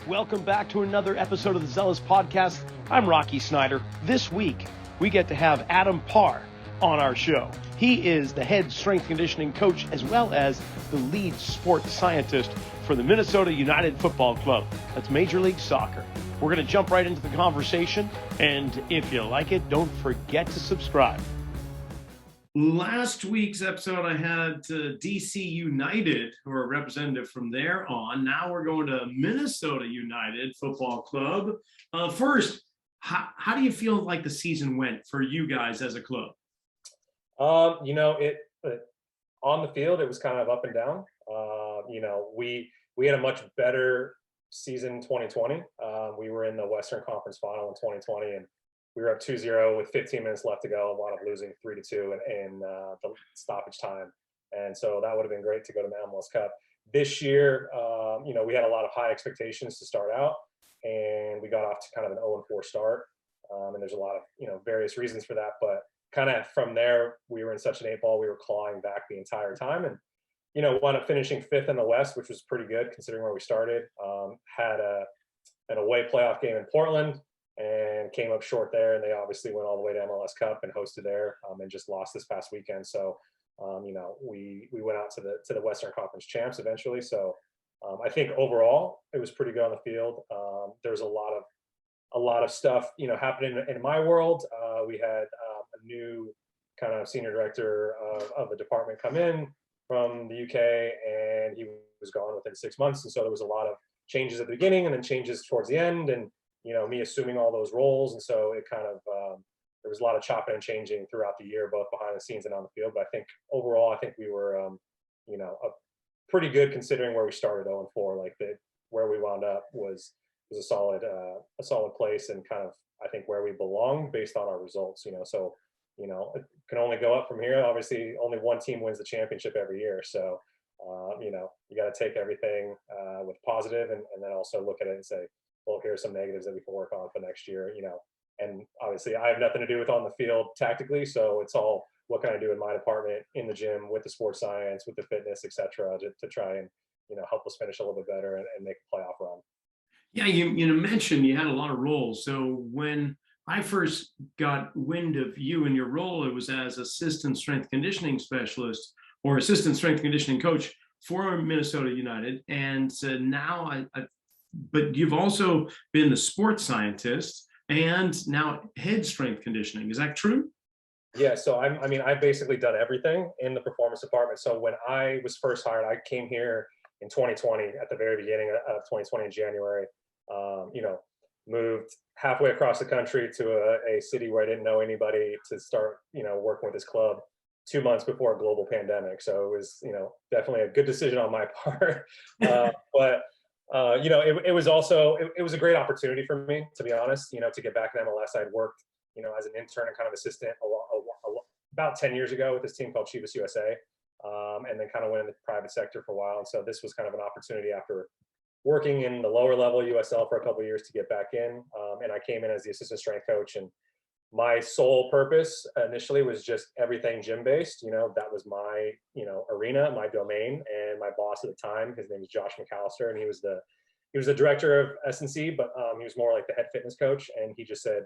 Welcome back to another episode of the Zealous Podcast. I'm Rocky Snyder. This week, we get to have Adam Parr on our show. He is the head strength conditioning coach as well as the lead sports scientist for the Minnesota United Football Club. That's Major League Soccer. We're going to jump right into the conversation, and if you like it, don't forget to subscribe. Last week's episode, I had DC United, who are a representative from there on. Now we're going to Minnesota United Football Club. First, how do you feel like the season went for you guys as a club? On the field, it was kind of up and down. We had a much better season 2020. We were in the Western Conference Final in 2020, and we were up 2-0 with 15 minutes left to go, and wound up losing 3-2 in the stoppage time. And so that would have been great to go to the MLS Cup. This year, we had a lot of high expectations to start out, and we got off to kind of an 0-4 start. And there's a lot of, various reasons for that. But kind of from there, we were in such an 8-ball, we were clawing back the entire time. And, wound up finishing 5th in the West, which was pretty good considering where we started. Had an away playoff game in Portland, and came up short there, and they obviously went all the way to MLS Cup and hosted there, and just lost this past weekend. So, we went out to the Western Conference champs eventually. So, I think overall it was pretty good on the field. There's a lot of stuff, happening in my world. We had a new kind of senior director of the department come in from the UK, and he was gone within 6 months. And so there was a lot of changes at the beginning and then changes towards the end, and me assuming all those roles. And so it kind of, there was a lot of chopping and changing throughout the year, both behind the scenes and on the field. But I think overall, we were, pretty good considering where we started 0-4. Like where we wound up was a solid place, and kind of, I think, where we belong based on our results, So, it can only go up from here. Obviously, only one team wins the championship every year. So, you got to take everything with positive, and then also look at it and say, well, here's some negatives that we can work on for next year, and obviously I have nothing to do with on the field tactically. So it's all, what can I do in my department, in the gym, with the sports science, with the fitness, et cetera, to try and, help us finish a little bit better and make a playoff run. Yeah, you mentioned you had a lot of roles. So when I first got wind of you and your role, it was as assistant strength conditioning specialist or assistant strength conditioning coach for Minnesota United. And so now but you've also been the sports scientist and now head strength conditioning. Is that true? Yeah, so I've basically done everything in the performance department. So when I was first hired, I came here in 2020, at the very beginning of 2020 in January. Moved halfway across the country to a city where I didn't know anybody to start, working with this club 2 months before a global pandemic. So it was, definitely a good decision on my part. But it was also, it was a great opportunity for me, to be honest, to get back in MLS. I'd worked, as an intern and kind of assistant about 10 years ago with this team called Chivas USA, and then kind of went in the private sector for a while. And so this was kind of an opportunity after working in the lower level USL for a couple of years to get back in. And I came in as the assistant strength coach, and my sole purpose initially was just everything gym based. That was my, arena, my domain. And my boss at the time, his name is Josh McAllister, and he was the director of S&C, but he was more like the head fitness coach. And he just said,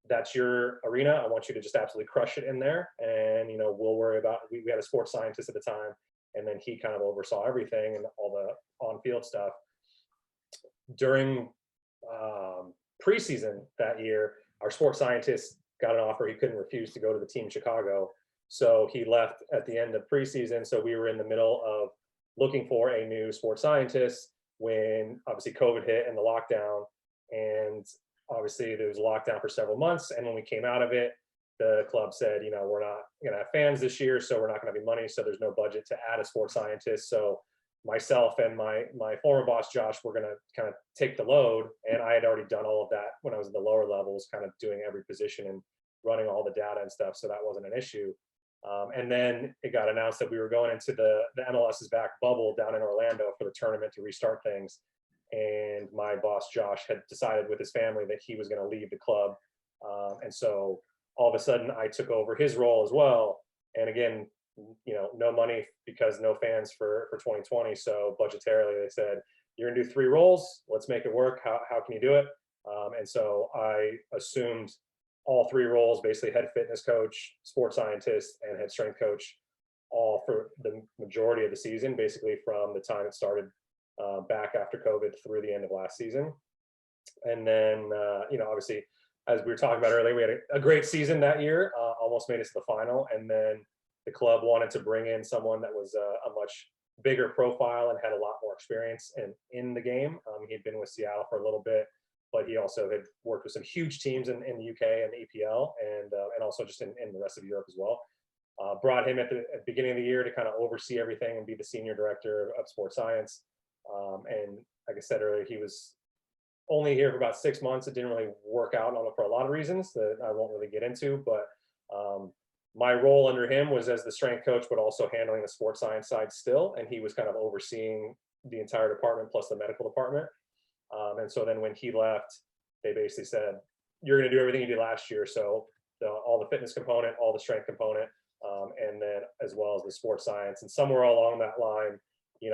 that's your arena. I want you to just absolutely crush it in there. And, we'll worry about, we had a sports scientist at the time, and then he kind of oversaw everything and all the on-field stuff. During preseason that year, our sports scientist got an offer he couldn't refuse to go to the team in Chicago. So he left at the end of preseason. So we were in the middle of looking for a new sports scientist when obviously COVID hit and the lockdown. And obviously there was a lockdown for several months. And when we came out of it, the club said, we're not going to have fans this year, so we're not going to have any money. So there's no budget to add a sports scientist. So myself and my former boss, Josh, were going to kind of take the load. And I had already done all of that when I was at the lower levels, kind of doing every position and running all the data and stuff. So that wasn't an issue. And then it got announced that we were going into the MLS's back bubble down in Orlando for the tournament to restart things. And my boss, Josh, had decided with his family that he was going to leave the club. And so all of a sudden I took over his role as well. And again, no money because no fans for 2020. So budgetarily, they said, you're gonna do 3 roles. Let's make it work. How can you do it? And so I assumed all 3 roles, basically head fitness coach, sports scientist, and head strength coach, all for the majority of the season, basically from the time it started back after COVID through the end of last season. And then, obviously, as we were talking about earlier, we had a great season that year, almost made it to the final. And then the club wanted to bring in someone that was a much bigger profile and had a lot more experience in the game. He'd been with Seattle for a little bit, but he also had worked with some huge teams in the UK and the EPL, and also just in the rest of Europe as well. Brought him at the beginning of the year to kind of oversee everything and be the senior director of sports science. And like I said earlier, he was only here for about 6 months. It didn't really work out for a lot of reasons that I won't really get into, but my role under him was as the strength coach, but also handling the sports science side still. And he was kind of overseeing the entire department plus the medical department. And so then when he left, they basically said, you're going to do everything you did last year. So all the fitness component, all the strength component, and then as well as the sports science. And somewhere along that line,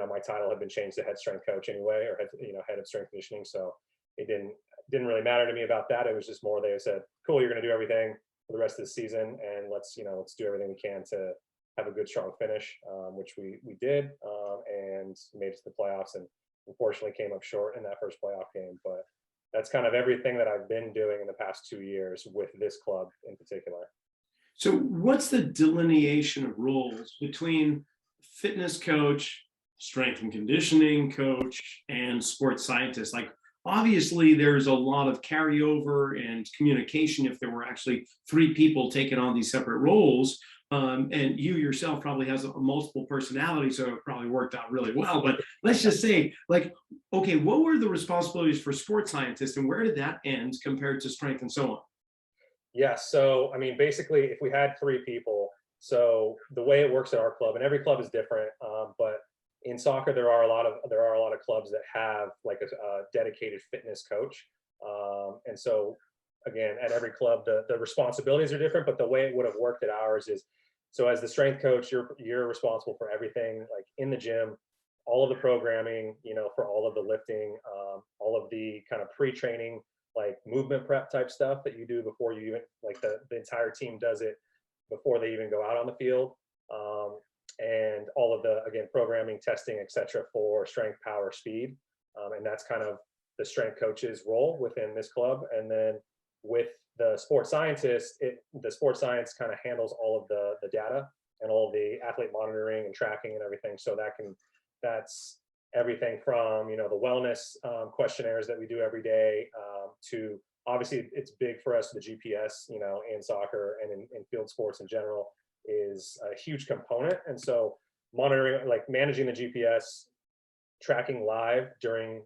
my title had been changed to head strength coach anyway, or head of strength conditioning. So it didn't really matter to me about that. It was just more they said, cool, you're going to do everything for the rest of the season, and let's do everything we can to have a good, strong finish, which we did, and made it to the playoffs, and unfortunately came up short in that first playoff game. But that's kind of everything that I've been doing in the past 2 years with this club in particular. So what's the delineation of roles between fitness coach, strength and conditioning coach, and sports scientist? Like, obviously there's a lot of carryover and communication if there were actually 3 people taking on these separate roles. And you yourself probably has a multiple personality, so it probably worked out really well. But let's just say, like, okay, what were the responsibilities for sports scientists, and where did that end compared to strength and so on? Yeah, so I mean, basically, if we had 3 people, so the way it works at our club, and every club is different, but in soccer there are a lot of clubs that have like a dedicated fitness coach, and so again, at every club the responsibilities are different, but the way it would have worked at ours is, so as the strength coach, you're responsible for everything, like in the gym, all of the programming, for all of the lifting, all of the kind of pre-training, like movement prep type stuff that you do before you even, like the entire team does it before they even go out on the field, and all of the, again, programming, testing, etc., for strength, power, speed, and that's kind of the strength coach's role within this club. And then with the sports scientist, the sports science kind of handles all of the data and all of the athlete monitoring and tracking and everything. So that's everything from the wellness questionnaires that we do every day, to obviously it's big for us, the GPS, in soccer and in field sports in general, is a huge component. And so monitoring, like managing the GPS, tracking live during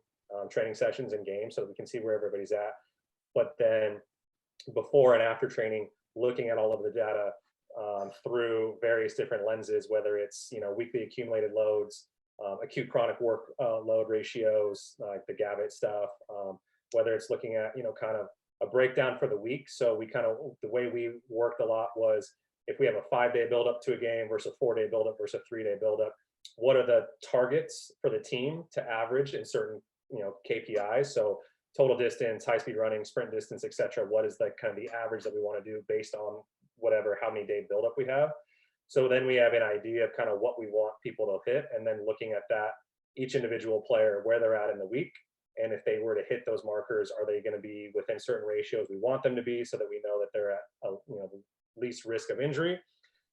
training sessions and games so that we can see where everybody's at, but then before and after training, looking at all of the data through various different lenses, whether it's weekly accumulated loads, acute chronic work load ratios, like the Gabbett stuff, whether it's looking at kind of a breakdown for the week. So the way we worked a lot was, if we have a 5-day buildup to a game versus a 4-day buildup versus a 3-day buildup, what are the targets for the team to average in certain KPIs? So total distance, high speed running, sprint distance, etc. What is the kind of the average that we want to do based on how many day buildup we have? So then we have an idea of kind of what we want people to hit, and then looking at that, each individual player, where they're at in the week, and if they were to hit those markers, are they going to be within certain ratios we want them to be, so that we know that they're at the least risk of injury.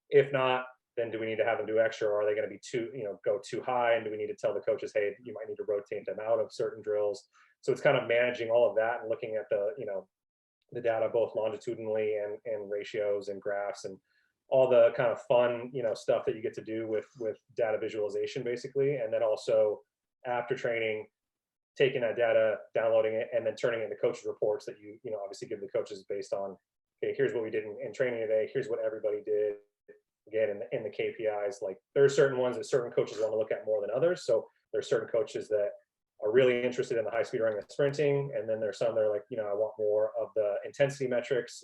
If not, then do we need to have them do extra, or are they going to be go too high, and do we need to tell the coaches, hey, you might need to rotate them out of certain drills? So it's kind of managing all of that and looking at the data both longitudinally and ratios and graphs and all the kind of fun stuff that you get to do with data visualization, basically. And then also after training, taking that data, downloading it, and then turning it into coaches reports that you obviously give the coaches based on, okay, here's what we did in training today, here's what everybody did. Again, in the KPIs, like there are certain ones that certain coaches want to look at more than others. So there's certain coaches that are really interested in the high speed running and sprinting, and then there's some that are like, I want more of the intensity metrics,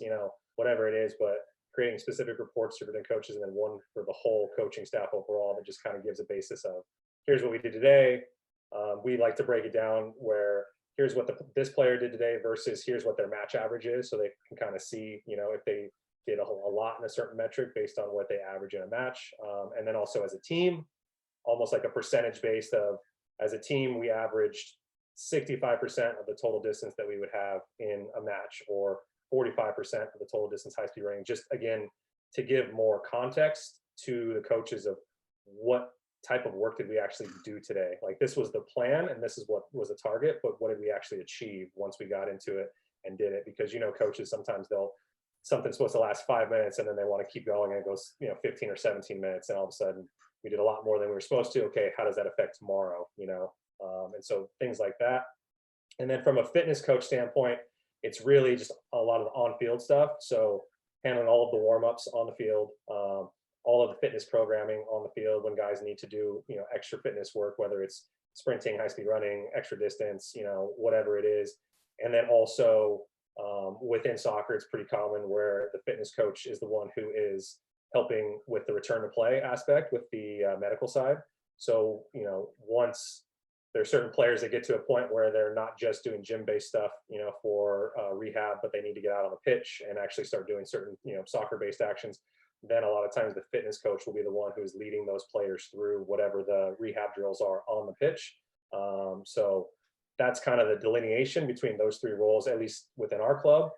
whatever it is, but creating specific reports for different coaches, and then one for the whole coaching staff overall that just kind of gives a basis of, here's what we did today, We like to break it down where here's what this player did today versus here's what their match average is, so they can kind of see, if they did a lot in a certain metric based on what they average in a match. And then also as a team, almost like a percentage based of, as a team, we averaged 65% of the total distance that we would have in a match, or 45% of the total distance high speed running, just again, to give more context to the coaches of what type of work did we actually do today. Like, this was the plan and this is what was the target, but what did we actually achieve once we got into it and did it? Because, coaches, sometimes something's supposed to last 5 minutes and then they want to keep going and it goes, 15 or 17 minutes. And all of a sudden we did a lot more than we were supposed to. Okay, how does that affect tomorrow? And so things like that. And then from a fitness coach standpoint, it's really just a lot of the on-field stuff. So handling all of the warm-ups on the field, all of the fitness programming on the field when guys need to do, extra fitness work, whether it's sprinting, high-speed running, extra distance, whatever it is. And then also within soccer, it's pretty common where the fitness coach is the one who is helping with the return to play aspect with the medical side. So, once there's certain players that get to a point where they're not just doing gym-based stuff, for rehab, but they need to get out on the pitch and actually start doing certain, soccer-based actions, then a lot of times the fitness coach will be the one who's leading those players through whatever the rehab drills are on the pitch. So that's kind of the delineation between those three roles, at least within our club.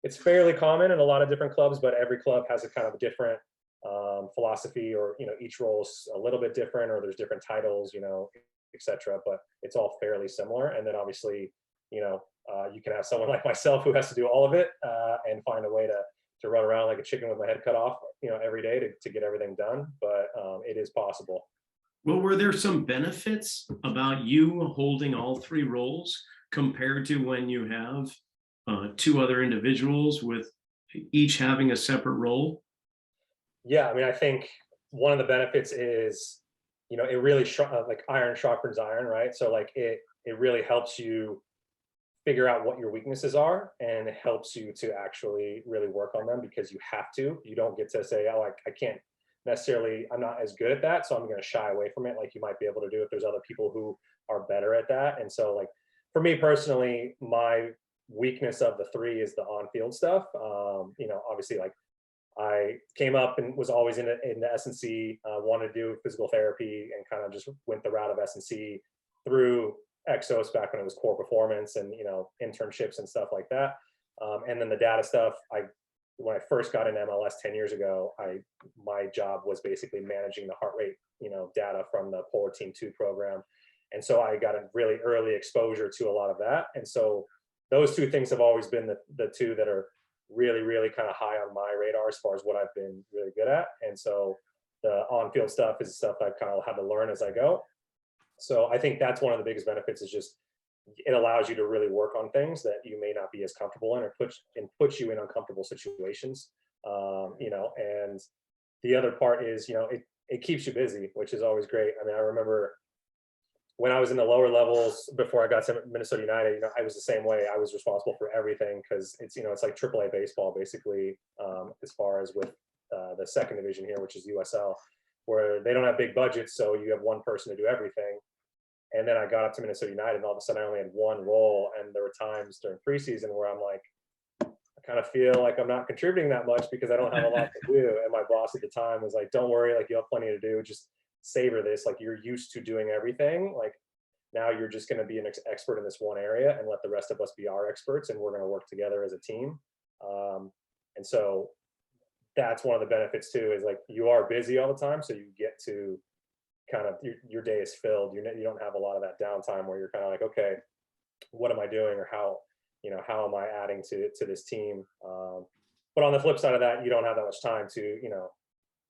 It's fairly common in a lot of different clubs, but every club has a kind of a different philosophy, or, each role is a little bit different, or there's different titles, etc. But it's all fairly similar. And then obviously, you can have someone like myself who has to do all of it and find a way to run around like a chicken with my head cut off, every day to get everything done. But it is possible. Well, were there some benefits about you holding all three roles compared to when you have two other individuals with each having a separate role? Yeah, I mean, I think one of the benefits is, it really like iron sharpens iron, right? So like it really helps you figure out what your weaknesses are, and it helps you to actually really work on them, because you have to. You don't get to say, oh, I can't necessarily, I'm not as good at that, so I'm going to shy away from it, like you might be able to do if there's other people who are better at that. And so, like, for me personally, my weakness of the three is the on-field stuff. Obviously, like, I came up and was always in the S&C, wanted to do physical therapy, and kind of just went the route of S&C through Exos back when it was Core Performance, and internships and stuff like that. And then the data stuff, when I first got in MLS 10 years ago, my job was basically managing the heart rate, data from the Polar Team 2 program. And so I got a really early exposure to a lot of that. And so those two things have always been the two that are really, really kind of high on my radar as far as what I've been really good at. And so the on-field stuff is stuff I've kind of had to learn as I go. So I think that's one of the biggest benefits, is just it allows you to really work on things that you may not be as comfortable in, or puts you in uncomfortable situations. And the other part is, it keeps you busy, which is always great. I mean, I remember when I was in the lower levels before I got to Minnesota United, I was the same way. I was responsible for everything, because it's like AAA baseball, basically, as far as with the second division here, which is USL, where they don't have big budgets. So you have one person to do everything. And then I got up to Minnesota United, and all of a sudden I only had one role. And there were times during preseason where I'm like, I kind of feel like I'm not contributing that much because I don't have a lot to do. And my boss at the time was like, don't worry, like, you have plenty to do. Just savor this. Like, you're used to doing everything. Like, now you're just going to be an expert in this one area, and let the rest of us be our experts, and we're going to work together as a team. And so that's one of the benefits too, is like, you are busy all the time. So you get to kind of, your day is filled. You don't have a lot of that downtime where you're kind of like, okay, what am I doing, or how am I adding to this team? But on the flip side of that, you don't have that much time to,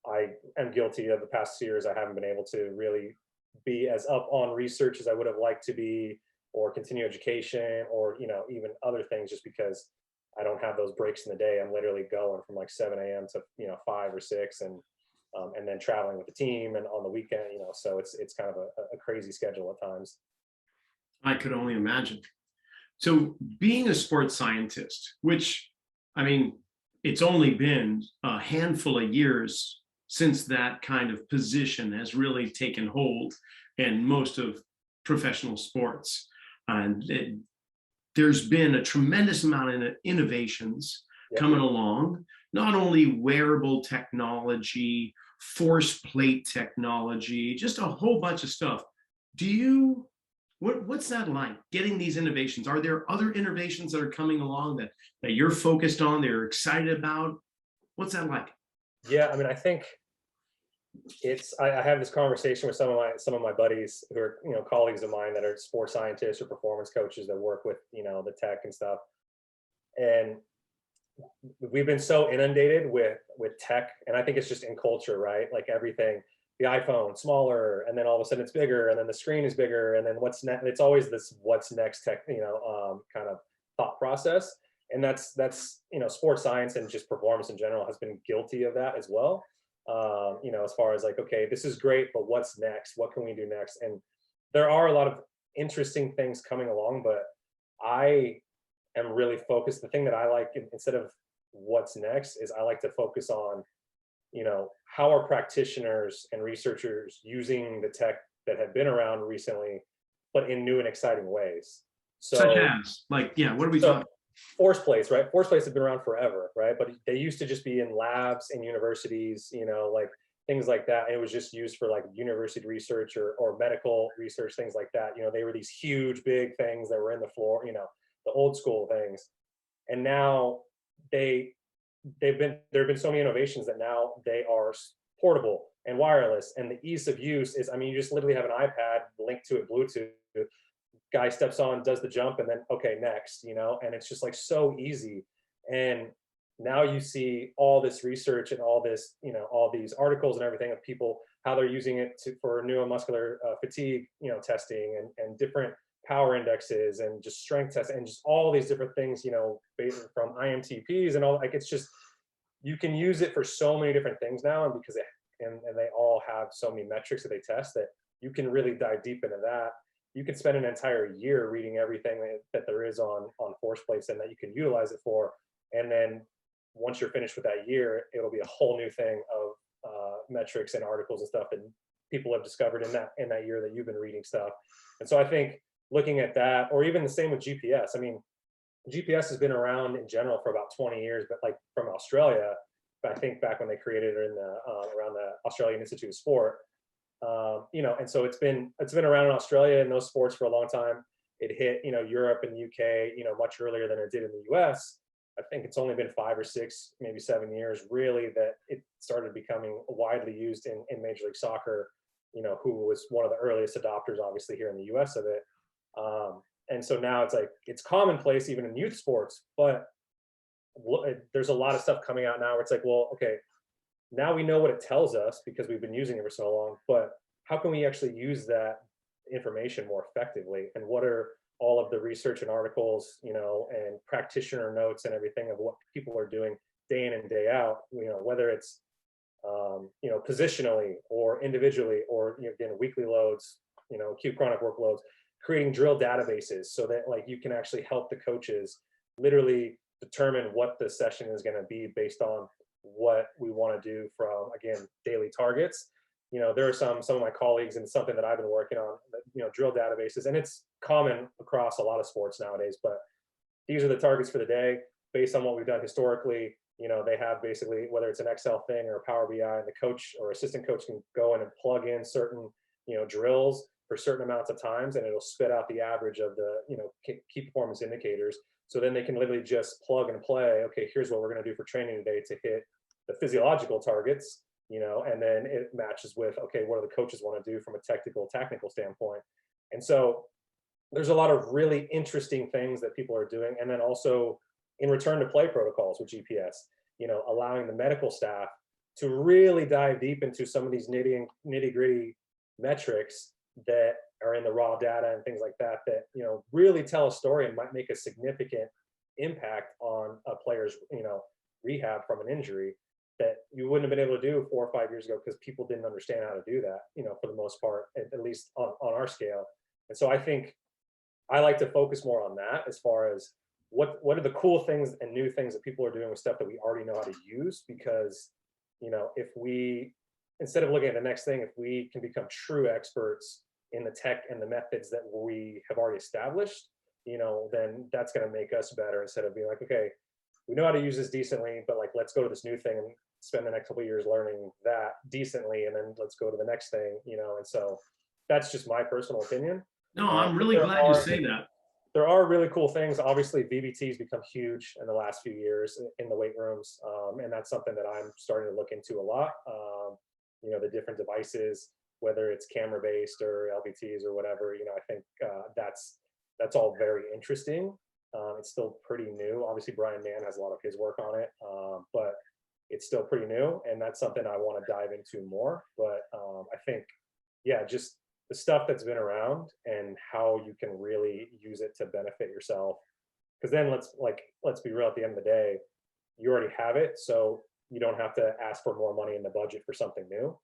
I am guilty of the past years. I haven't been able to really be as up on research as I would have liked to be, or continue education, or, even other things, just because I don't have those breaks in the day. I'm literally going from like 7 a.m. to, 5 or 6, and then traveling with the team, and on the weekend, so it's kind of a crazy schedule at times. I could only imagine. So being a sports scientist, which, I mean, it's only been a handful of years since that kind of position has really taken hold, and most of professional sports. And there's been a tremendous amount of innovations coming along, not only wearable technology, force plate technology, just a whole bunch of stuff. What's that like, getting these innovations? Are there other innovations that are coming along that you're focused on, that you're excited about? What's that like? Yeah, I mean, I think I have this conversation with some of my buddies who are, colleagues of mine that are sports scientists or performance coaches that work with, the tech and stuff. And we've been so inundated with tech, and I think it's just in culture, right? Like everything, the iPhone smaller, and then all of a sudden it's bigger, and then the screen is bigger, and then what's next? It's always this what's next tech, kind of thought process. And that's sports science and just performance in general has been guilty of that as well. As far as like, okay, this is great, but what's next? What can we do next? And there are a lot of interesting things coming along, but I am really focused. The thing that I like, instead of what's next, is I like to focus on, how are practitioners and researchers using the tech that have been around recently, but in new and exciting ways. So, such as, like, what are we talking? Force plates, right? Force plates have been around forever, right? But they used to just be in labs in universities, like things like that. And it was just used for like university research or medical research, things like that. They were these huge, big things that were in the floor, the old school things. And now there have been so many innovations that now they are portable and wireless. And the ease of use is, you just literally have an iPad linked to it, Bluetooth. Guy steps on, does the jump, and then okay, next, and it's just like so easy. And now you see all this research and all this, all these articles and everything of people, how they're using it for neuromuscular fatigue, testing and different power indexes and just strength tests and just all these different things, from IMTPs and all. Like, it's just, you can use it for so many different things now, and because and they all have so many metrics that they test, that you can really dive deep into that. You can spend an entire year reading everything that there is on force plates and that you can utilize it for. And then once you're finished with that year, it'll be a whole new thing of metrics and articles and stuff that people have discovered in that year that you've been reading stuff. And so I think looking at that, or even the same with GPS. GPS has been around in general for about 20 years, but like from Australia, I think back when they created it in around the Australian Institute of Sport. And so it's been around in Australia and those sports for a long time. It hit, Europe and UK, much earlier than it did in the US. I think it's only been 5 or 6, maybe 7 years, really, that it started becoming widely used in Major League Soccer, who was one of the earliest adopters, obviously, here in the US of it. And so now it's commonplace even in youth sports, but there's a lot of stuff coming out now where it's like, well, okay, now we know what it tells us because we've been using it for so long, but how can we actually use that information more effectively? And what are all of the research and articles, and practitioner notes and everything of what people are doing day in and day out, whether it's, positionally or individually or, again, weekly loads, acute chronic workloads, creating drill databases so that like you can actually help the coaches literally determine what the session is going to be based on what we want to do from, again, daily targets. There are some of my colleagues and something that I've been working on, drill databases, and it's common across a lot of sports nowadays, but these are the targets for the day based on what we've done historically. They have basically, whether it's an Excel thing or a Power BI, and the coach or assistant coach can go in and plug in certain, drills for certain amounts of times, and it'll spit out the average of the, key performance indicators. So then they can literally just plug and play, okay, here's what we're going to do for training today to hit the physiological targets, and then it matches with, okay, what do the coaches want to do from a technical standpoint? And so there's a lot of really interesting things that people are doing. And then also in return to play protocols with GPS, allowing the medical staff to really dive deep into some of these nitty gritty metrics that are in the raw data and things like that, really tell a story and might make a significant impact on a player's, rehab from an injury that you wouldn't have been able to do 4 or 5 years ago because people didn't understand how to do that, for the most part, at least on our scale. And so I think I like to focus more on that as far as what are the cool things and new things that people are doing with stuff that we already know how to use, because, if we, instead of looking at the next thing, if we can become true experts in the tech and the methods that we have already established, then that's going to make us better, instead of being like, okay, we know how to use this decently, but like, let's go to this new thing and spend the next couple of years learning that decently, and then let's go to the next thing, and so that's just my personal opinion. No, I'm But really glad you say that. there are really cool things. Obviously, VBT's become huge in the last few years in the weight rooms, and that's something that I'm starting to look into a lot. The different devices, whether it's camera-based or LVTs or whatever, I think that's all very interesting. It's still pretty new. Obviously, Brian Mann has a lot of his work on it, but it's still pretty new, and that's something I want to dive into more. But I think, yeah, just the stuff that's been around and how you can really use it to benefit yourself. Because then let's be real, at the end of the day, you already have it, so you don't have to ask for more money in the budget for something new.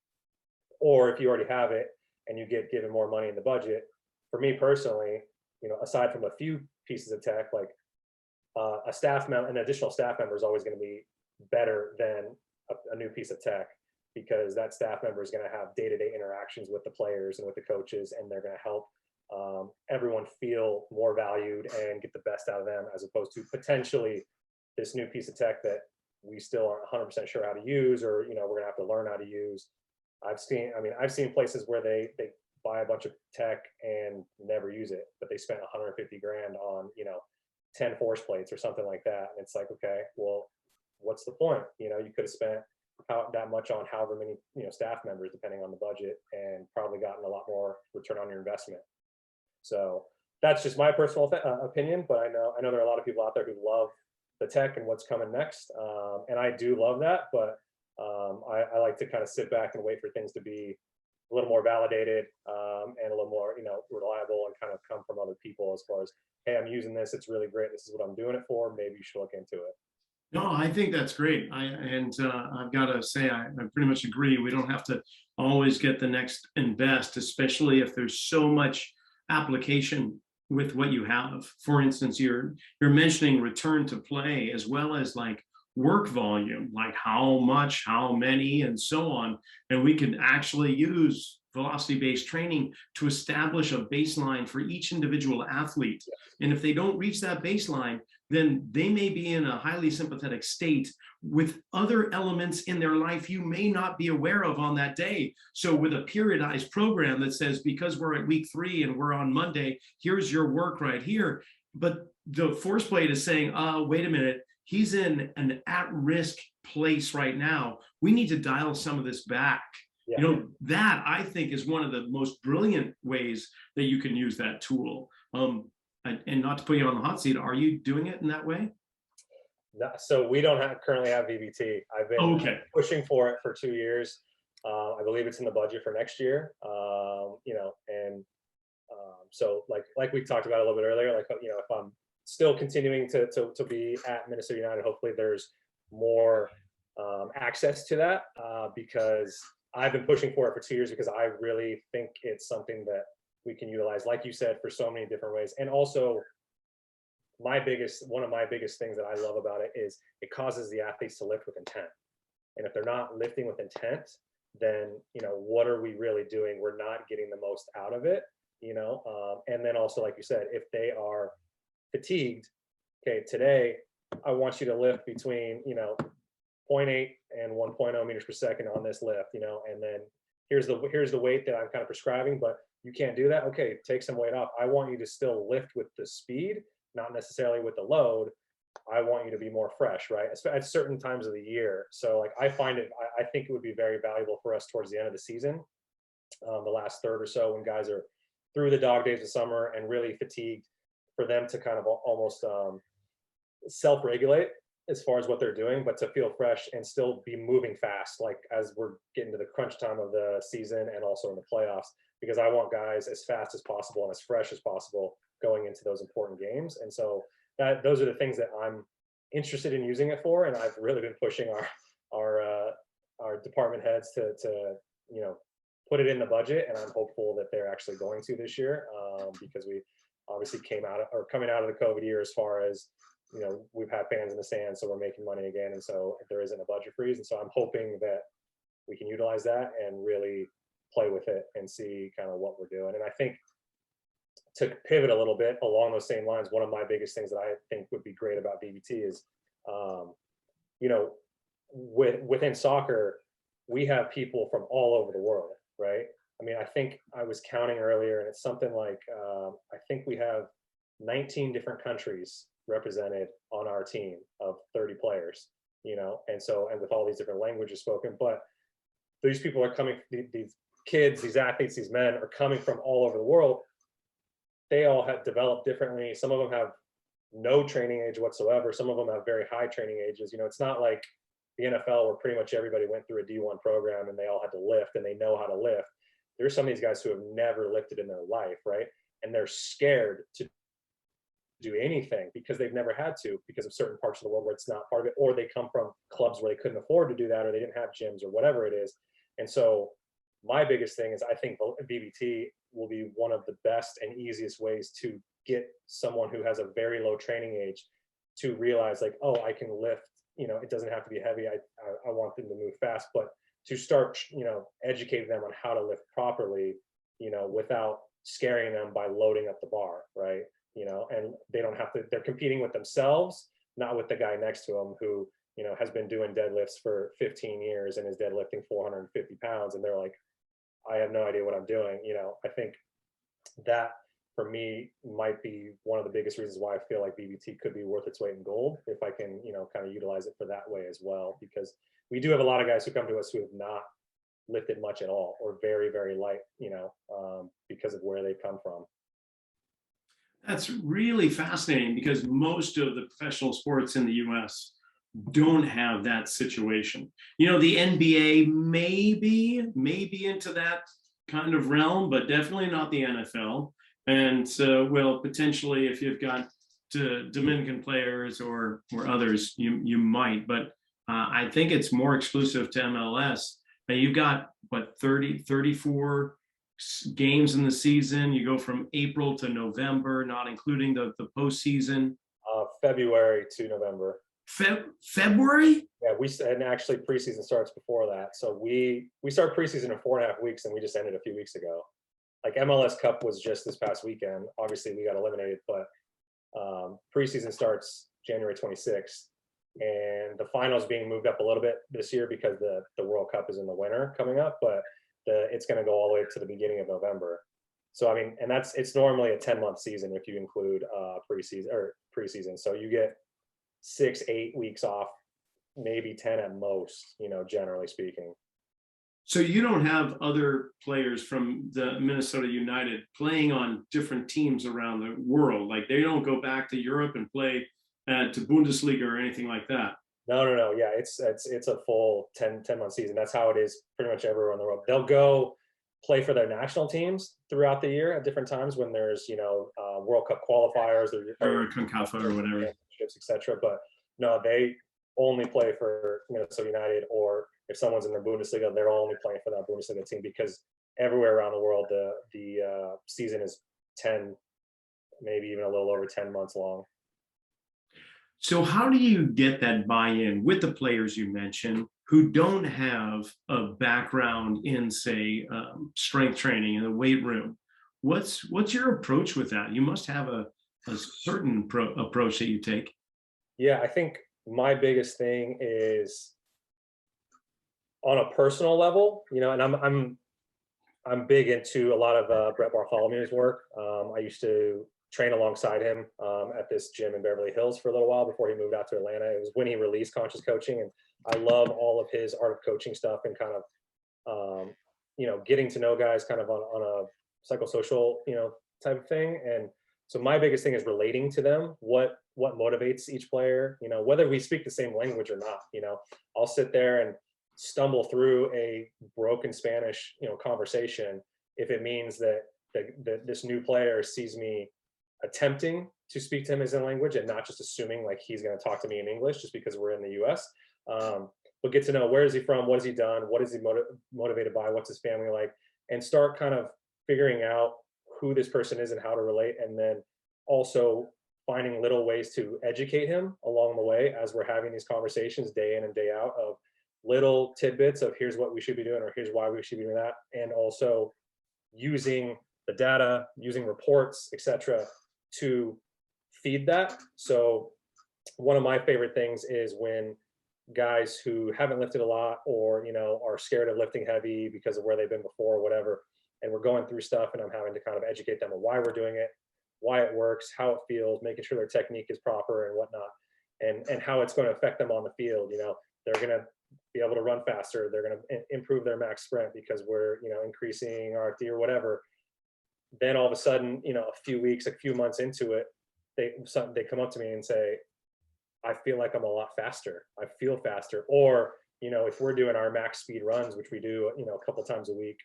Or if you already have it and you get given more money in the budget, for me personally, aside from a few pieces of tech, like an additional staff member is always going to be better than a new piece of tech, because that staff member is going to have day-to-day interactions with the players and with the coaches, and they're going to help everyone feel more valued and get the best out of them, as opposed to potentially this new piece of tech that we still aren't 100% sure how to use, or we're going to have to learn how to use. I've seen places where they buy a bunch of tech and never use it, but they spent 150 grand on 10 force plates or something like that, and it's like, okay, well, what's the point? You could have spent that much on however many staff members, depending on the budget, and probably gotten a lot more return on your investment. So that's just my personal opinion, but I know there are a lot of people out there who love the tech and what's coming next, and I do love that, but I like to kind of sit back and wait for things to be a little more validated, and a little more reliable, and kind of come from other people as far as, hey, I'm using this, it's really great, this is what I'm doing it for, maybe you should look into it. No, I think that's great. I've got to say, I pretty much agree. We don't have to always get the next and best, especially if there's so much application with what you have. For instance, you're mentioning return to play, as well as like work volume, like how much, how many, and so on. And we can actually use velocity-based training to establish a baseline for each individual athlete. And if they don't reach that baseline, then they may be in a highly sympathetic state with other elements in their life you may not be aware of on that day. So with a periodized program that says, because we're at week 3 and we're on Monday, here's your work right here. But the force plate is saying, wait a minute, he's in an at-risk place right now. We need to dial some of this back. Yeah. That I think is one of the most brilliant ways that you can use that tool. And not to put you on the hot seat, are you doing it in that way? No, so we don't currently have VBT. I've been pushing for it for 2 years. I believe it's in the budget for next year. So like we talked about a little bit earlier, like if I'm still continuing to be at Minnesota United, hopefully there's more access to that, because I've been pushing for it for 2 years, because I really think it's something that we can utilize, like you said, for so many different ways. And also, one of my biggest things that I love about it is it causes the athletes to lift with intent. And if they're not lifting with intent, then what are we really doing? We're not getting the most out of it. And then also, like you said, if they are fatigued, okay, today I want you to lift between 0.8 and 1.0 meters per second on this lift, and then here's the weight that I'm kind of prescribing, but you can't do that. Okay, take some weight off. I want you to still lift with the speed, not necessarily with the load. I want you to be more fresh, right? At certain times of the year. So like I think it would be very valuable for us towards the end of the season, the last third or so, when guys are through the dog days of summer and really fatigued, for them to kind of almost self-regulate as far as what they're doing, but to feel fresh and still be moving fast, like as we're getting to the crunch time of the season and also in the playoffs, because I want guys as fast as possible and as fresh as possible going into those important games. And so those are the things that I'm interested in using it for. And I've really been pushing our department heads to put it in the budget. And I'm hopeful that they're actually going to this year, because we obviously coming out of the COVID year, as far as we've had fans in the stands, so we're making money again, and so there isn't a budget freeze. And so I'm hoping that we can utilize that and really play with it and see kind of what we're doing. And I think to pivot a little bit along those same lines, one of my biggest things that I think would be great about BBT is, you know, within soccer, we have people from all over the world, right? I mean, I think I was counting earlier, and it's something like, I think we have 19 different countries represented on our team of 30 players, you know, and with all these different languages spoken, but these people are coming, these kids, these athletes, these men are coming from all over the world. They all have developed differently. Some of them have no training age whatsoever. Some of them have very high training ages. You know, it's not like the NFL where pretty much everybody went through a D1 program and they all had to lift and they know how to lift. There's some of these guys who have never lifted in their life, right? And they're scared to do anything because they've never had to, because of certain parts of the world where it's not part of it, or they come from clubs where they couldn't afford to do that, or they didn't have gyms or whatever it is. And so my biggest thing is I think BBT will be one of the best and easiest ways to get someone who has a very low training age to realize, like, oh, I can lift, you know, it doesn't have to be heavy. I want them to move fast, but to start, you know, educating them on how to lift properly, you know, without scaring them by loading up the bar, right? You know, and they don't have to, they're competing with themselves, not with the guy next to them who, you know, has been doing deadlifts for 15 years and is deadlifting 450 pounds. And they're like, I have no idea what I'm doing. You know, I think that for me might be one of the biggest reasons why I feel like BBT could be worth its weight in gold if I can, you know, kind of utilize it for that way as well, because we do have a lot of guys who come to us who have not lifted much at all, or very, very light, you know, because of where they come from. That's really fascinating, because most of the professional sports in the US don't have that situation. You know, the NBA maybe into that kind of realm, but definitely not the NFL. And so, well, potentially if you've got Dominican players or others, you might, but I think it's more exclusive to MLS. Now you've got what, 34 games in the season. You go from April to November, not including the postseason. February to November. February? Yeah, and actually preseason starts before that. So we start preseason in 4.5 weeks, and we just ended a few weeks ago. Like MLS Cup was just this past weekend. Obviously, we got eliminated, but preseason starts January 26th, and the finals being moved up a little bit this year because the World Cup is in the winter coming up, but it's going to go all the way to the beginning of November. So I mean, and it's normally a 10-month season if you include preseason. So you get 6-8 weeks off, maybe 10 at most, you know, generally speaking. So you don't have other players from the Minnesota United playing on different teams around the world. Like they don't go back to Europe and play to Bundesliga or anything like that. No. Yeah, it's a full 10-month season. That's how it is pretty much everywhere in the world. They'll go play for their national teams throughout the year at different times when there's, you know, World Cup qualifiers or CONCACAF or whatever, etc. But no, they only play for Minnesota United, or if someone's in the Bundesliga, they're only playing for that Bundesliga team, because everywhere around the world the season is 10, maybe even a little over 10 months long. So how do you get that buy-in with the players you mentioned who don't have a background in, say, strength training in the weight room? What's your approach with that? You must have a certain approach that you take. Yeah, I think my biggest thing is on a personal level, you know, and I'm big into a lot of Brett Bartholomew's work. I used to train alongside him at this gym in Beverly Hills for a little while before he moved out to Atlanta. It was when he released Conscious Coaching, and I love all of his art of coaching stuff and kind of, you know, getting to know guys kind of on a psychosocial, you know, type of thing. And so my biggest thing is relating to them, what motivates each player, you know, whether we speak the same language or not. You know, I'll sit there and stumble through a broken Spanish, you know, conversation if it means that this new player sees me attempting to speak to him as a language and not just assuming like he's going to talk to me in English just because we're in the US. But get to know, where is he from? What has he done? What is he motivated by? What's his family like? And start kind of figuring out who this person is and how to relate. And then also finding little ways to educate him along the way as we're having these conversations day in and day out of, little tidbits of here's what we should be doing or here's why we should be doing that, and also using the data, using reports, etc., to feed that. So one of my favorite things is when guys who haven't lifted a lot or are scared of lifting heavy because of where they've been before or whatever, and we're going through stuff and I'm having to kind of educate them on why we're doing it, why it works, how it feels, making sure their technique is proper and whatnot, and how it's going to affect them on the field. They're going to be able to run faster, they're going to improve their max sprint because we're increasing RFD or whatever. Then all of a sudden, a few months into it, they come up to me and say, I feel like I'm a lot faster. I feel faster. Or, if we're doing our max speed runs, which we do, a couple times a week,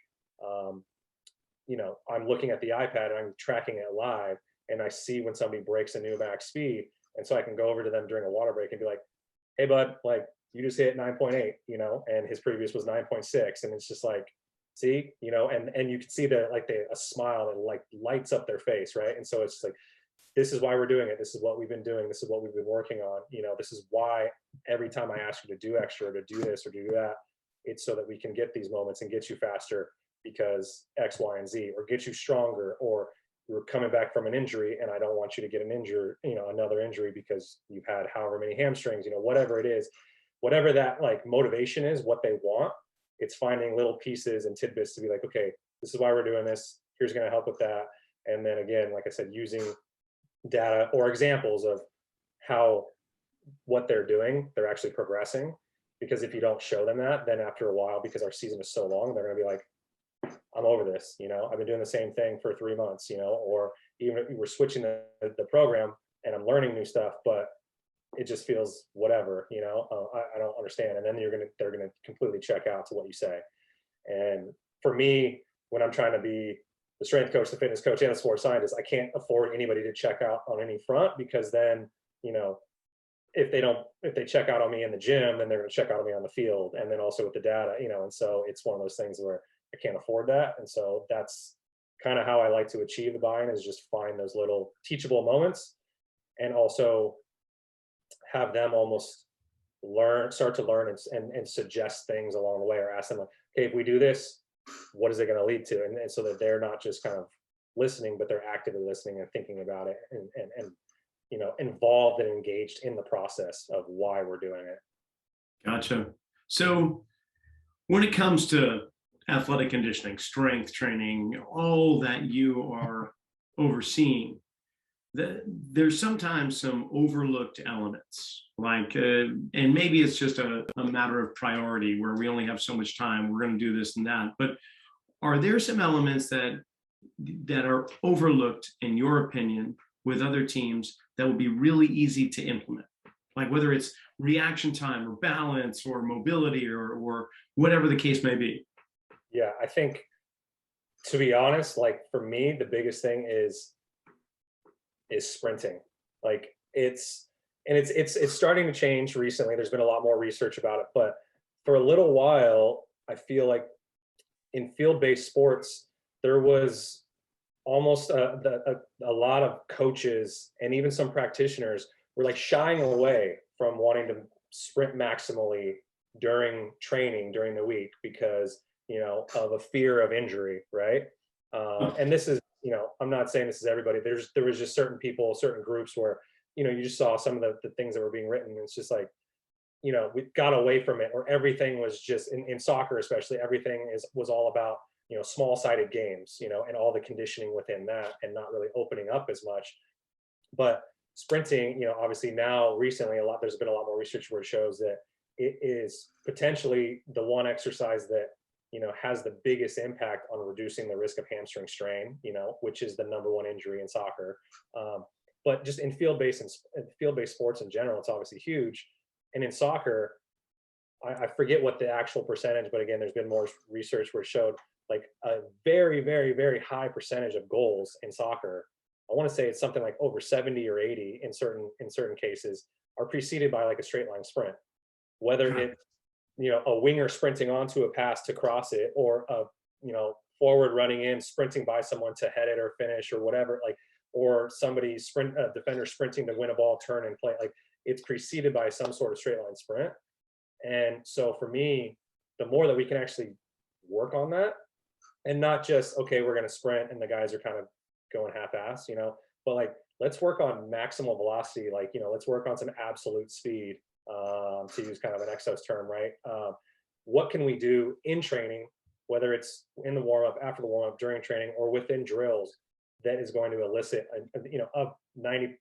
I'm looking at the iPad and I'm tracking it live, and I see when somebody breaks a new max speed. And so I can go over to them during a water break and be like, hey, bud, like you just hit 9.8, and his previous was 9.6. And it's just like, see, and you can see a smile that like lights up their face. Right. And so it's just like, this is why we're doing it. This is what we've been doing. This is what we've been working on. This is why every time I ask you to do extra or to do this or do that, it's so that we can get these moments and get you faster because X, Y, and Z, or get you stronger, or you're coming back from an injury and I don't want you to get another injury because you've had however many hamstrings, whatever it is, whatever that like motivation is, what they want, it's finding little pieces and tidbits to be like, okay, this is why we're doing this. Here's going to help with that. And then again, like I said, using data or examples of how what they're doing, they're actually progressing. Because if you don't show them that, then after a while, because our season is so long, they're going to be like, I'm over this. I've been doing the same thing for 3 months, or even if we're switching the program and I'm learning new stuff, but it just feels whatever, I don't understand. And then they're going to completely check out to what you say. And for me, when I'm trying to be the strength coach, the fitness coach, and the sports scientist, I can't afford anybody to check out on any front, because then, if they check out on me in the gym, then they're going to check out on me on the field, and then also with the data, and so it's one of those things where I can't afford that. And so that's kind of how I like to achieve the buy-in, is just find those little teachable moments, and also have them almost start to learn and suggest things along the way, or ask them like, hey, if we do this, what is it going to lead to? And so that they're not just kind of listening, but they're actively listening and thinking about it, and involved and engaged in the process of why we're doing it. Gotcha. So when it comes to athletic conditioning, strength training, all that you are overseeing, there's sometimes some overlooked elements, like, and maybe it's just a matter of priority where we only have so much time, we're going to do this and that. But are there some elements that are overlooked, in your opinion, with other teams that would be really easy to implement? Like whether it's reaction time or balance or mobility or whatever the case may be. Yeah, I think, to be honest, like for me, the biggest thing is sprinting. Like it's starting to change recently. There's been a lot more research about it, but for a little while, I feel like in field-based sports, there was almost a lot of coaches and even some practitioners were like shying away from wanting to sprint maximally during training during the week because of a fear of injury, right? And this is, I'm not saying this is everybody. There was just certain people, certain groups where you just saw some of the things that were being written, and it's just like, we got away from it, or everything was just in soccer, especially, everything was all about small-sided games, and all the conditioning within that, and not really opening up as much. But sprinting, obviously now recently there's been a lot more research where it shows that it is potentially the one exercise that has the biggest impact on reducing the risk of hamstring strain, which is the number one injury in soccer. But just in field-based sports in general, it's obviously huge. And in soccer, I forget what the actual percentage, but again, there's been more research where it showed like a very, very, very high percentage of goals in soccer. I want to say it's something like over 70 or 80 in certain cases, are preceded by like a straight line sprint, whether it's a winger sprinting onto a pass to cross it, or a forward running in, sprinting by someone to head it or finish or whatever, like, or somebody defender sprinting to win a ball, turn and play. Like, it's preceded by some sort of straight line sprint. And so for me, the more that we can actually work on that, and not just, okay, we're going to sprint and the guys are kind of going half-ass, but like, let's work on maximal velocity. Like, let's work on some absolute speed, to use kind of an Exos term, right? What can we do in training, whether it's in the warm-up, after the warm-up, during training, or within drills, that is going to elicit, a 90%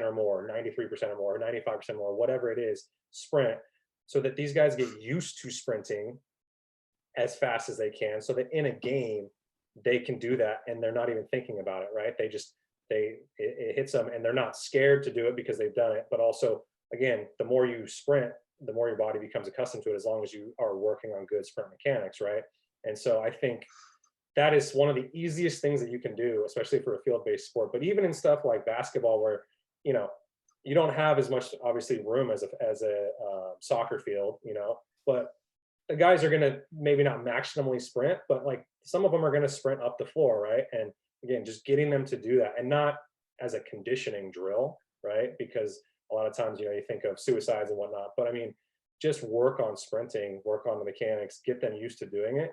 or more, 93% or more, 95% more, whatever it is, sprint, so that these guys get used to sprinting as fast as they can, so that in a game they can do that and they're not even thinking about it, right? It hits them and they're not scared to do it because they've done it. But also, again, the more you sprint, the more your body becomes accustomed to it, as long as you are working on good sprint mechanics, right? And so I think that is one of the easiest things that you can do, especially for a field-based sport. But even in stuff like basketball, where you don't have as much, obviously, room as a soccer field, but the guys are going to maybe not maximally sprint, but like some of them are going to sprint up the floor, right? And again, just getting them to do that, and not as a conditioning drill, right? Because a lot of times, you think of suicides and whatnot, but I mean, just work on sprinting, work on the mechanics, get them used to doing it.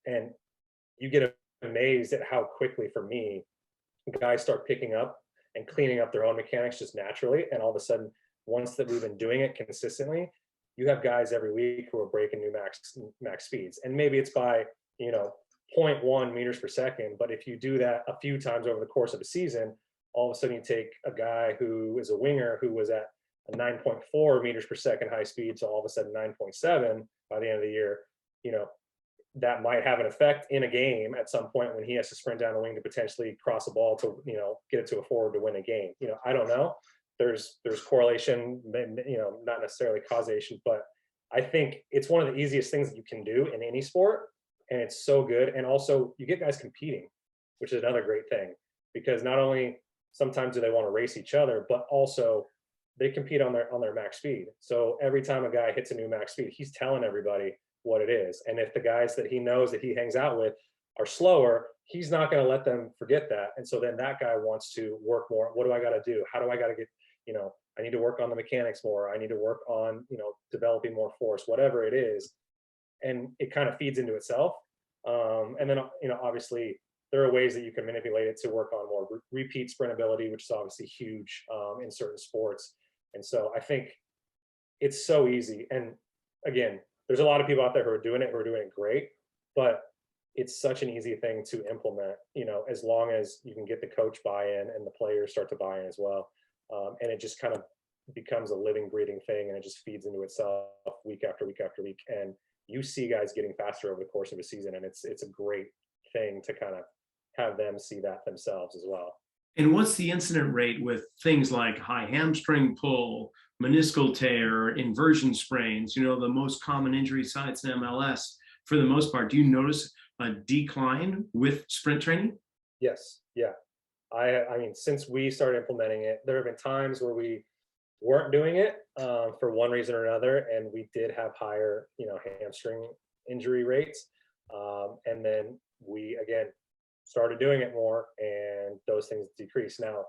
And you get amazed at how quickly, for me, guys start picking up and cleaning up their own mechanics just naturally. And all of a sudden, once that we've been doing it consistently, you have guys every week who are breaking new max speeds. And maybe it's by, 0.1 meters per second. But if you do that a few times over the course of a season, all of a sudden you take a guy who is a winger who was at a 9.4 meters per second high speed to all of a sudden 9.7 by the end of the year, that might have an effect in a game at some point when he has to sprint down the wing to potentially cross a ball to, get it to a forward to win a game. I don't know. There's correlation, not necessarily causation, but I think it's one of the easiest things that you can do in any sport. And it's so good. And also you get guys competing, which is another great thing, because not only sometimes do they want to race each other, but also they compete on their max speed. So every time a guy hits a new max speed, he's telling everybody what it is. And if the guys that he knows that he hangs out with are slower, he's not going to let them forget that. And so then that guy wants to work more. What do I got to do? How do I got to get, I need to work on the mechanics more. I need to work on, developing more force, whatever it is. And it kind of feeds into itself. And then, obviously there are ways that you can manipulate it to work on more repeat sprintability, which is obviously huge in certain sports. And so I think it's so easy. And again, there's a lot of people out there who are doing it great, but it's such an easy thing to implement, as long as you can get the coach buy-in and the players start to buy in as well. And it just kind of becomes a living, breathing thing, and it just feeds into itself week after week after week. And you see guys getting faster over the course of a season, and it's a great thing to kind of have them see that themselves as well. And what's the incident rate with things like high hamstring pull, meniscal tear, inversion sprains, the most common injury sites in MLS for the most part? Do you notice a decline with sprint training? Yes. Yeah. I mean, since we started implementing it, there have been times where we weren't doing it for one reason or another, and we did have higher, hamstring injury rates. And then we, again, started doing it more, and those things decrease. Now,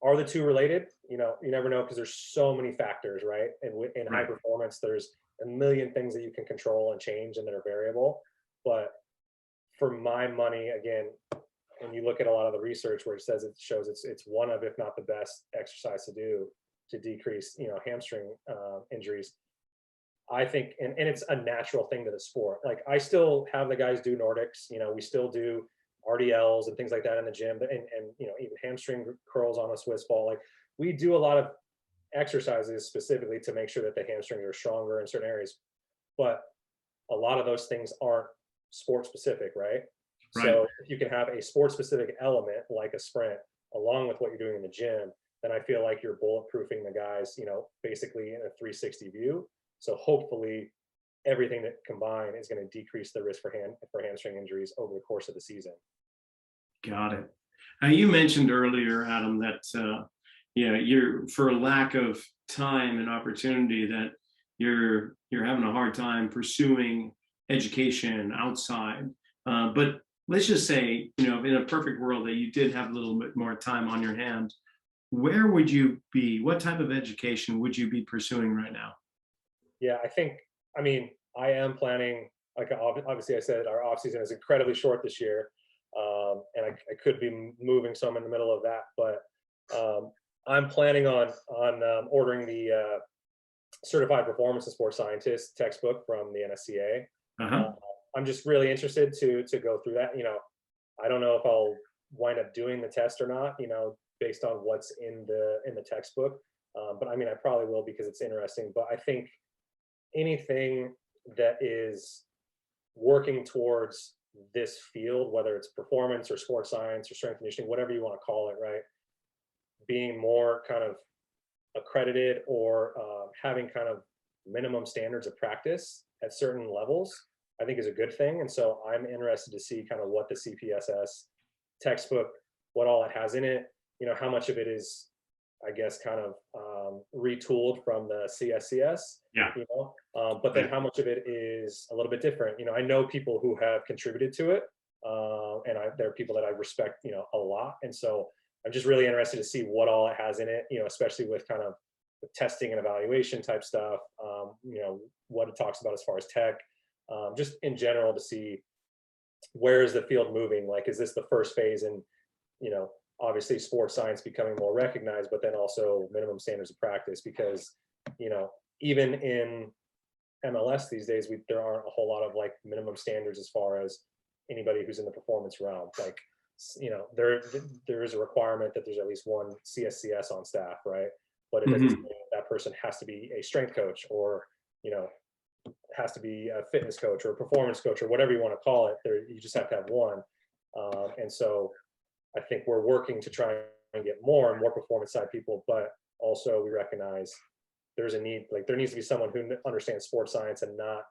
are the two related? You never know, because there's so many factors, right? And in high performance, there's a million things that you can control and change and that are variable. But for my money, again, and you look at a lot of the research where it shows it's one of, if not the best exercise to do to decrease, hamstring injuries. I think, and it's a natural thing to the sport. Like, I still have the guys do Nordics, we still do RDLs and things like that in the gym, and even hamstring curls on a Swiss ball. Like, we do a lot of exercises specifically to make sure that the hamstrings are stronger in certain areas, but a lot of those things aren't sport specific, right? So if you can have a sport specific element like a sprint along with what you're doing in the gym, then I feel like you're bulletproofing the guys, basically in a 360 view. So hopefully everything that combined is going to decrease the risk for hamstring injuries over the course of the season. Got it. Now, you mentioned earlier, Adam, that you're, for lack of time and opportunity, that you're having a hard time pursuing education outside. But let's just say, in a perfect world that you did have a little bit more time on your hand, where would you be? What type of education would you be pursuing right now? Yeah, I mean, I am planning, like obviously I said our off season is incredibly short this year. And I could be moving some in the middle of that, but I'm planning on ordering the Certified Performance and Sports Scientist textbook from the NSCA. Uh-huh. I'm just really interested to go through that. I don't know if I'll wind up doing the test or not, based on what's in the textbook. But I mean, I probably will because it's interesting. But I think anything that is working towards this field, whether it's performance or sports science or strength conditioning, whatever you want to call it, right? Being more kind of accredited or having kind of minimum standards of practice at certain levels, I think is a good thing. And so I'm interested to see kind of what the CPSS textbook, what all it has in it, how much of it is, I guess, kind of retooled from the CSCS, Yeah. But then how much of it is a little bit different. I know people who have contributed to it, and there are people that I respect, a lot. And so I'm just really interested to see what all it has in it, especially with kind of the testing and evaluation type stuff, what it talks about as far as tech, just in general to see where is the field moving. Like, is this the first phase in, obviously sports science becoming more recognized, but then also minimum standards of practice, because, even in MLS these days, there aren't a whole lot of like minimum standards as far as anybody who's in the performance realm. Like, there is a requirement that there's at least one CSCS on staff, right? But it doesn't mean that person has to be a strength coach or, has to be a fitness coach or a performance coach or whatever you want to call it. You just have to have one. And so I think we're working to try and get more and more performance side people, but also we recognize there's a need, like there needs to be someone who understands sports science and not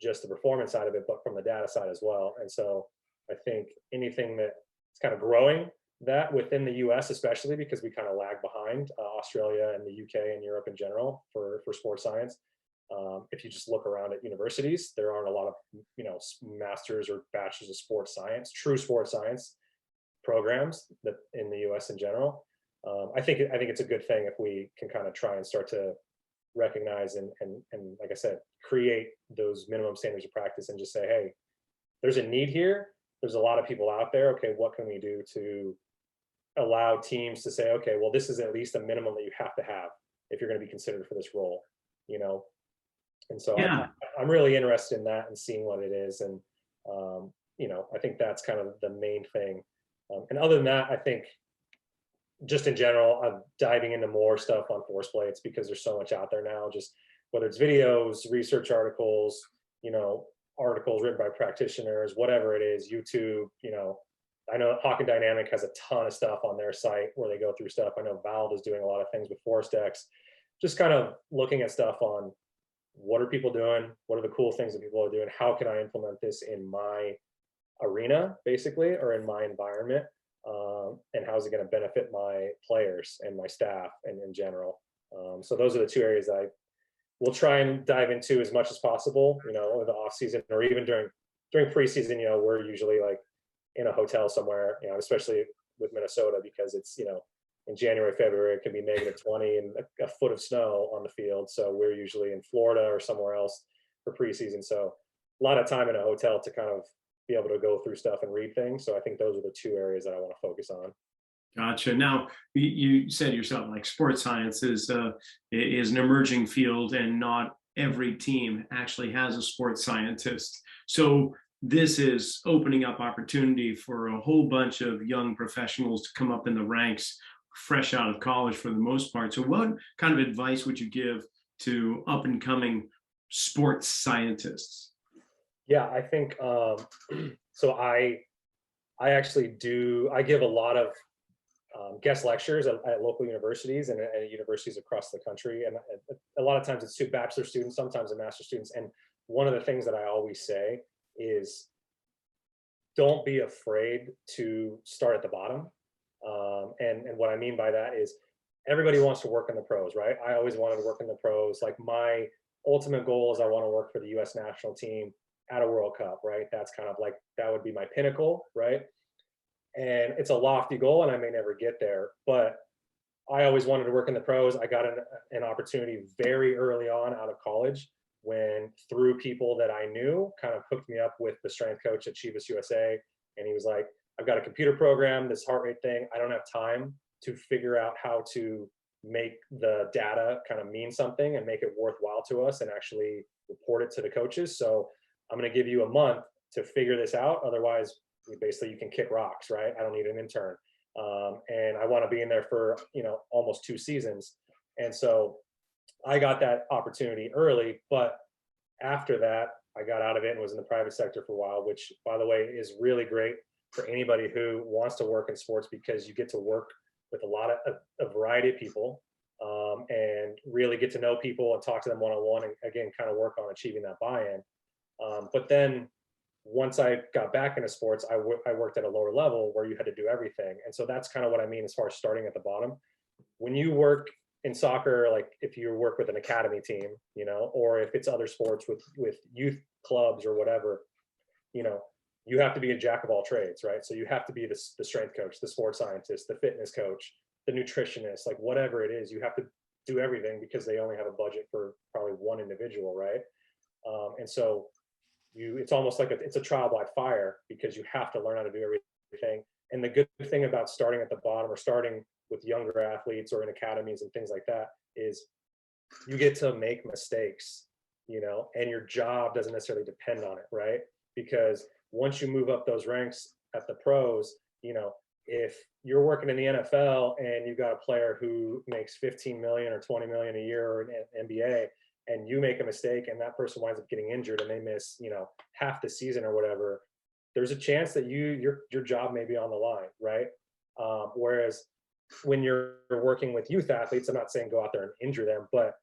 just the performance side of it, but from the data side as well. And so I think anything that is kind of growing that within the US, especially because we kind of lag behind Australia and the UK and Europe in general for sports science. If you just look around at universities, there aren't a lot of, masters or bachelors of sports science, true sports science programs that in the US in general. I think it's a good thing if we can kind of try and start to recognize and like I said, create those minimum standards of practice and just say, hey, there's a need here. There's a lot of people out there. Okay, what can we do to allow teams to say, okay, well, this is at least a minimum that you have to have if you're going to be considered for this role, And so Yeah. I'm really interested in that and seeing what it is. And, I think that's kind of the main thing. And other than that, I think just in general, I'm diving into more stuff on force plates because there's so much out there now, just whether it's videos, research articles, articles written by practitioners, whatever it is, YouTube, I know Hawk and Dynamic has a ton of stuff on their site where they go through stuff. I know Valve is doing a lot of things with force decks, just kind of looking at stuff on what are people doing? What are the cool things that people are doing? How can I implement this in my arena, basically, or in my environment? And how is it going to benefit my players and my staff and in general? So those are the two areas that I will try and dive into as much as possible, over the off season or even during preseason. We're usually like in a hotel somewhere, especially with Minnesota because it's, in January, February, it can be -20 and a foot of snow on the field. So we're usually in Florida or somewhere else for preseason. So a lot of time in a hotel to kind of be able to go through stuff and read things. So I think those are the two areas that I want to focus on. Gotcha. Now, you said yourself, like sports science is an emerging field, and not every team actually has a sports scientist. So this is opening up opportunity for a whole bunch of young professionals to come up in the ranks, fresh out of college for the most part. So what kind of advice would you give to up and coming sports scientists? Yeah, I think so. I actually give a lot of guest lectures at local universities and at universities across the country. And a lot of times it's to bachelor students, sometimes to master students. And one of the things that I always say is don't be afraid to start at the bottom. And what I mean by that is everybody wants to work in the pros, right? I always wanted to work in the pros. Like my ultimate goal is I want to work for the US national team at a World Cup, right? That's kind of like, that would be my pinnacle, right? And it's a lofty goal and I may never get there, but I always wanted to work in the pros. I got an opportunity very early on out of college when through people that I knew kind of hooked me up with the strength coach at Chivas USA. And he was like, I've got a computer program, this heart rate thing. I don't have time to figure out how to make the data kind of mean something and make it worthwhile to us and actually report it to the coaches. So I'm going to give you a month to figure this out. Otherwise, basically you can kick rocks, right? I don't need an intern. And I want to be in there for, almost 2 seasons. And so I got that opportunity early, but after that, I got out of it and was in the private sector for a while, which, by the way, is really great for anybody who wants to work in sports, because you get to work with a variety of people, and really get to know people and talk to them one-on-one, and again, kind of work on achieving that buy-in. But then once I got back into sports, I worked at a lower level where you had to do everything. And so that's kind of what I mean as far as starting at the bottom. When you work in soccer, like if you work with an academy team, or if it's other sports with youth clubs or whatever, you have to be a jack of all trades, right? So you have to be the strength coach, the sports scientist, the fitness coach, the nutritionist, like whatever it is, you have to do everything because they only have a budget for probably one individual, right? And so it's almost like it's a trial by fire, because you have to learn how to do everything. And the good thing about starting at the bottom or starting with younger athletes or in academies and things like that is you get to make mistakes, and your job doesn't necessarily depend on it, right? Because once you move up those ranks at the pros, if you're working in the NFL and you've got a player who makes 15 million or 20 million a year or an NBA, and you make a mistake and that person winds up getting injured and they miss, half the season or whatever, there's a chance that your job may be on the line, right? Whereas when you're working with youth athletes, I'm not saying go out there and injure them, but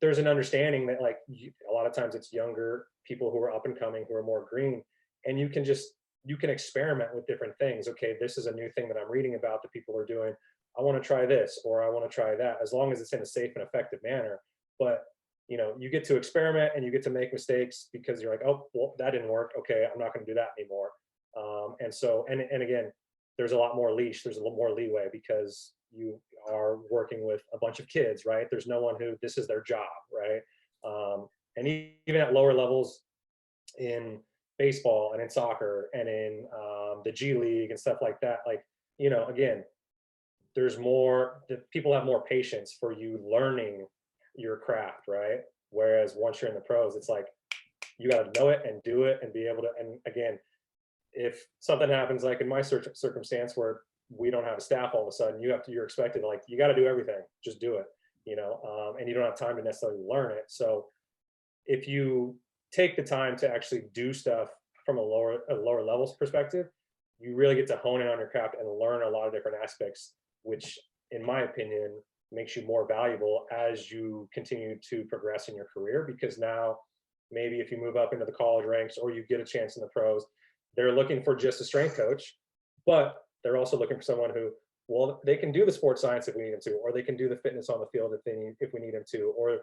there's an understanding that a lot of times it's younger people who are up and coming, who are more green, and you can experiment with different things. Okay, this is a new thing that I'm reading about that people are doing. I want to try this, or I want to try that, as long as it's in a safe and effective manner. But you get to experiment and you get to make mistakes, because you're like, oh, well, that didn't work. Okay, I'm not going to do that anymore. And so, and again, there's a lot more leash, there's a little more leeway, because you are working with a bunch of kids, right? There's no one who this is their job, right? And even at lower levels in baseball and in soccer and in the G League and stuff like that, again, there's more, people have more patience for you learning your craft, right? Whereas once you're in the pros, it's like you got to know it and do it and be able to. And again, if something happens like in my circumstance where we don't have a staff, all of a sudden you're expected to, you got to do everything, just do it, and you don't have time to necessarily learn it. So if you take the time to actually do stuff from a lower levels perspective, you really get to hone in on your craft and learn a lot of different aspects, which in my opinion makes you more valuable as you continue to progress in your career. Because now maybe if you move up into the college ranks or you get a chance in the pros, they're looking for just a strength coach, but they're also looking for someone who, well, they can do the sports science if we need them to, or they can do the fitness on the field if we need them to, or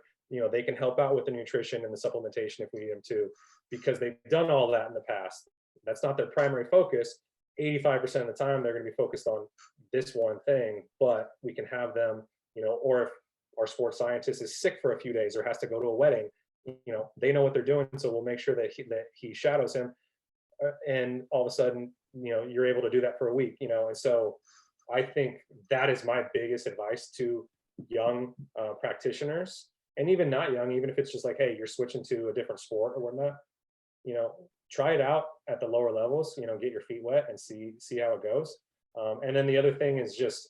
they can help out with the nutrition and the supplementation if we need them to, because they've done all that in the past. That's not their primary focus. 85% of the time they're going to be focused on this one thing, but we can have them, or if our sports scientist is sick for a few days or has to go to a wedding, they know what they're doing, so we'll make sure that he shadows him, and all of a sudden, you're able to do that for a week, and so I think that is my biggest advice to young practitioners, and even not young, even if it's just like, hey, you're switching to a different sport or whatnot, try it out at the lower levels, get your feet wet and see how it goes. And then the other thing is just,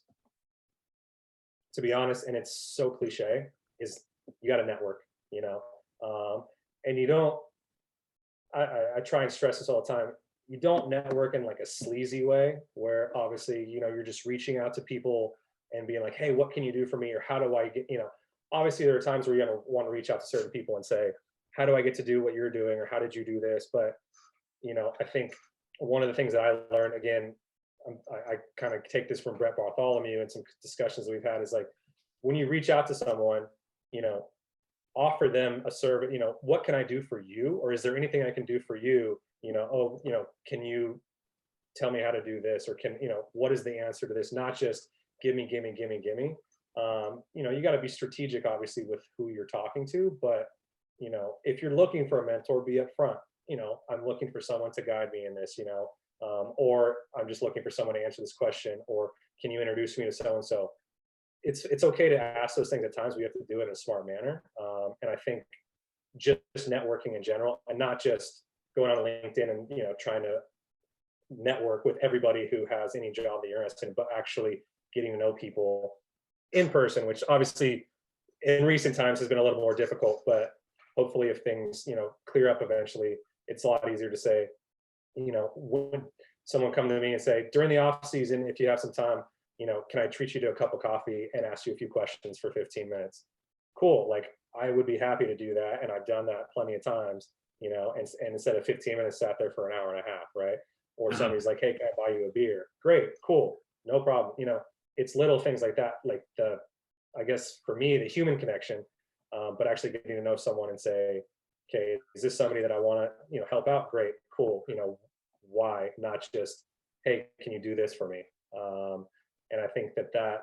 to be honest, and it's so cliche, is you got to network, and you don't, I try and stress this all the time. You don't network in like a sleazy way where obviously, you're just reaching out to people and being like, hey, what can you do for me? Or how do I get, obviously there are times where you're going to want to reach out to certain people and say, how do I get to do what you're doing? Or how did you do this? But, I think one of the things that I learned, again, I kind of take this from Brett Bartholomew and some discussions that we've had, is like, when you reach out to someone, offer them a service, what can I do for you? Or is there anything I can do for you? Can you tell me how to do this? Or what is the answer to this? Not just give me. You got to be strategic, obviously, with who you're talking to, but, if you're looking for a mentor, be upfront. I'm looking for someone to guide me in this, or I'm just looking for someone to answer this question, or can you introduce me to so-and-so? It's okay to ask those things at times. We have to do it in a smart manner. And I think just networking in general, and not just going on LinkedIn and, trying to network with everybody who has any job that you're interested in, but actually getting to know people in person, which obviously in recent times has been a little more difficult, but hopefully if things, clear up eventually, it's a lot easier to say, when someone come to me and say, during the off season, if you have some time, can I treat you to a cup of coffee and ask you a few questions for 15 minutes? Cool. Like, I would be happy to do that. And I've done that plenty of times, and instead of 15 minutes, sat there for an hour and a half. Right. Or somebody's like, hey, can I buy you a beer? Great. Cool. No problem. It's little things like that. Like I guess for me, the human connection, but actually getting to know someone and say, okay, is this somebody that I want to, help out? Great. Cool. Why? Not just, hey, can you do this for me? And I think that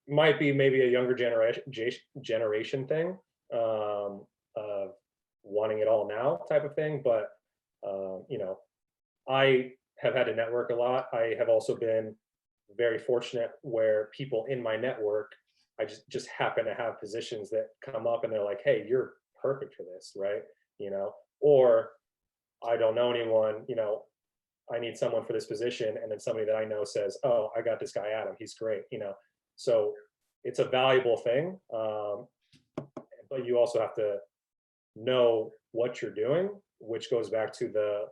might be maybe a younger generation thing, of wanting it all now type of thing. But, I have had to network a lot. I have also been very fortunate where people in my network, I just happen to have positions that come up and they're like, hey, you're perfect for this, right? Or I don't know anyone, I need someone for this position. And then somebody that I know says, oh, I got this guy, Adam, he's great, so it's a valuable thing. But you also have to know what you're doing, which goes back to the,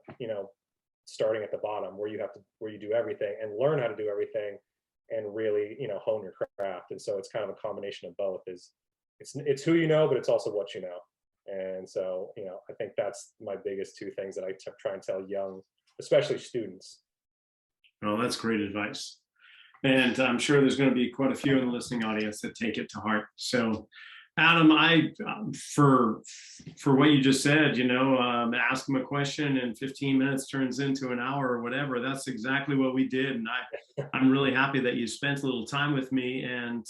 starting at the bottom where you do everything and learn how to do everything and really, hone your craft. And so it's kind of a combination of both. It's who you know, but it's also what you know. And so, I think that's my biggest two things that I try and tell young, especially students. Well, that's great advice. And I'm sure there's going to be quite a few in the listening audience that take it to heart. So, Adam, for what you just said, ask them a question and 15 minutes turns into an hour or whatever. That's exactly what we did. And I'm really happy that you spent a little time with me. And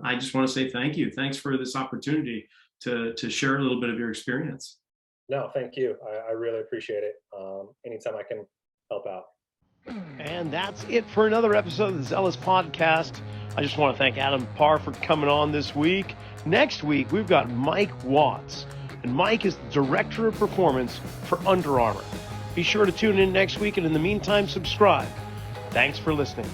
I just want to say thank you. Thanks for this opportunity to share a little bit of your experience. No, thank you. I really appreciate it. Anytime I can help out. And that's it for another episode of the Zealous Podcast. I just want to thank Adam Parr for coming on this week. Next week, we've got Mike Watts, and Mike is the Director of Performance for Under Armour. Be sure to tune in next week, and in the meantime, subscribe. Thanks for listening.